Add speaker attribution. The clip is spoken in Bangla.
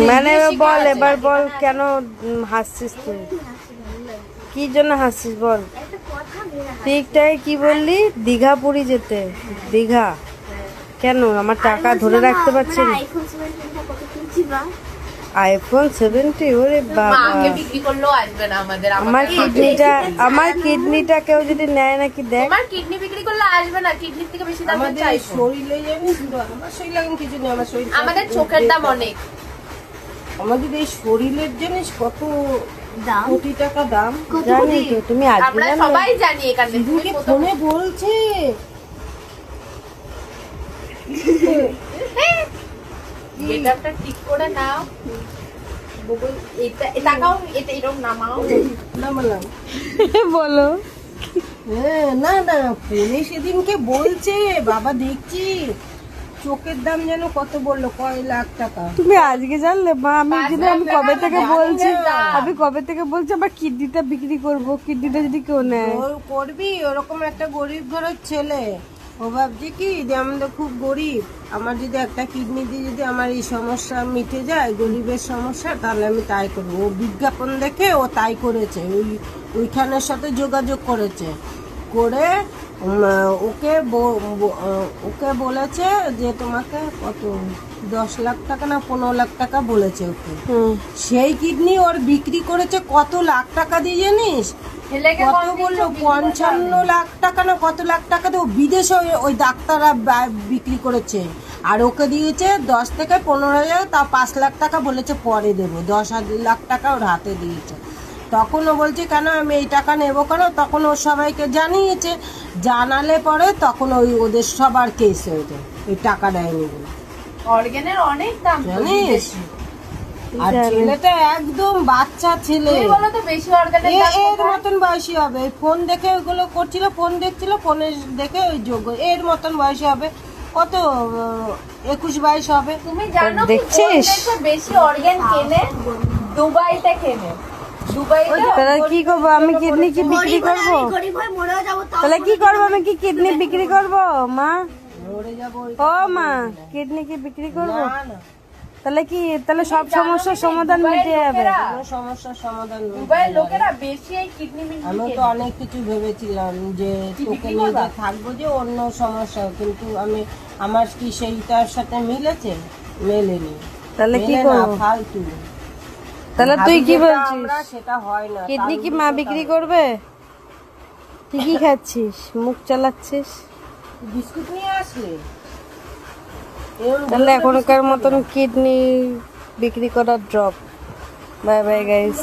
Speaker 1: মানে বল এবার বল কেন হাসছিস তুই? কি জন্য হাসছিস বল? ঠিকটাই কি বললি? দীঘা পুরী যেতে। দীঘা কেন? আমার টাকা ধরে রাখতে পারছি না। আইফোন 70? ওরে বাবা, আমার কিডনিটা কেউ যদি নেয় নাকি দেখ।
Speaker 2: আমার কিডনি বিক্রি করলে আসবে না, কিডনি থেকে বেশি দাম হচ্ছে আইফোন।
Speaker 3: শরীরে জানিস আমার শরীরে এখন কিছু নেই, আমার শরীর
Speaker 2: আমাদের চোখের দাম অনেক।
Speaker 3: আমাদের এই শরীরের জানিস কত কোটি টাকা দাম।
Speaker 1: জানি তো, তুমি আজকে
Speaker 2: আমরা
Speaker 1: জানো?
Speaker 2: সবাই জানি এখানে।
Speaker 3: দিদিকে ফোনে বলছে
Speaker 2: গেটআপটা ঠিক করে নাও। বকুল এটা তাকাও, এটা এরকম নামাও।
Speaker 3: নামালাম।
Speaker 1: বলো।
Speaker 3: হ্যাঁ, না না ফোনে সেদিনকে বলছে বাবা দেখছি চোখের দাম যেন কত বললো, কয় লাখ টাকা।
Speaker 1: তুমি আজকে জানলে মা? আমি কবে থেকে বলছি, আমি কবে থেকে বলছি আমার কিডনিটা বিক্রি করবো, কিডনিটা যদি কেউ নেয়।
Speaker 3: ওর করবি, ওরকম একটা গরিব ঘরের ছেলে, ও ভাবছে কি যে আমাদের খুব গরিব, আমার যদি একটা কিডনি দিয়ে যদি আমার এই সমস্যা মিটে যায়, গরিবের সমস্যা, তাহলে আমি তাই করবো। ও বিজ্ঞাপন দেখে ও তাই করেছে, ওইখানের সাথে যোগাযোগ করেছে, করে ওকে বলেছে যে তোমাকে কত 10 লাখ টাকা না 15 লাখ টাকা বলেছে ওকে। সেই কিডনি ওর বিক্রি করেছে কত লাখ টাকা দিয়ে জানিস? কত বললো 55 লাখ টাকা না কত লাখ টাকা দিয়ে বিদেশে ওই ডাক্তাররা বিক্রি করেছে। আর ওকে দিয়েছে 10 থেকে 15,000, তা 5 লাখ টাকা বলেছে পরে দেবো, 10 লাখ টাকা ওর হাতে দিয়েছে। তখন ও বলছে কেন আমি এই টাকা নেবো কেন? তখন ও সবাইকে জানিয়েছে, জানালে পরে তখন ওদের সবার কেস হয়ে যায়, ওই টাকা দেয়নি বলে।
Speaker 2: অর্গানের অনেক দাম
Speaker 3: জানিস? আর ছেলেটা একদম বাচ্চা ছেলে,
Speaker 2: তুমি বলো তো বেশি অর্গানের দাম
Speaker 3: এর মতন বয়সী হবে। ফোন দেখে ওগুলো করছিল, ফোন দেখছিল, ফোনে দেখে ওই যোগ্য এর মতন বয়সী হবে, কত 21-22 হবে।
Speaker 2: তুমি জানো
Speaker 1: দেখছিস?
Speaker 2: বেশি অর্গান কেনে দুবাইতে কেনে। দুবাইতে
Speaker 1: তাহলে কি করবো আমি? কিডনি কি বিক্রি করবো? তাহলে কি করবো আমি? কি কিডনি বিক্রি করবো মা?
Speaker 3: মরে যাবো।
Speaker 1: ও মা, কিডনি কি বিক্রি করবো?
Speaker 3: না না,
Speaker 1: তাহলে কি, তাহলে সব সমস্যার সমাধান মিটে যাবে?
Speaker 3: কোনো সমস্যার সমাধান নেই।
Speaker 2: দুবাইয়ের লোকেরা বেশি এই কিডনি
Speaker 3: আমি তো অনেক কিছু ভেবেছিলাম যে তোকে নিয়ে যে থাকবো, যে অন্য সমস্যা, কিন্তু আমার কি সেইটার সাথে মিলেছে? মেলেনি।
Speaker 1: তাহলে কি
Speaker 3: মেলে না,
Speaker 1: করবো?
Speaker 3: ফালতু।
Speaker 1: তাহলে তুই কি
Speaker 3: ভাবি যেটা
Speaker 1: বলছিস?
Speaker 3: আমরা, সেটা হয় না।
Speaker 1: কিডনি কি মা বিক্রি করবে? তুই কি খাচ্ছিস? মুখ চালাচ্ছিস?
Speaker 3: বিস্কুট নিয়ে আসলে
Speaker 1: তাহলে এখনকার মতন কিডনি বিক্রি করার ড্রপ। Bye bye guys.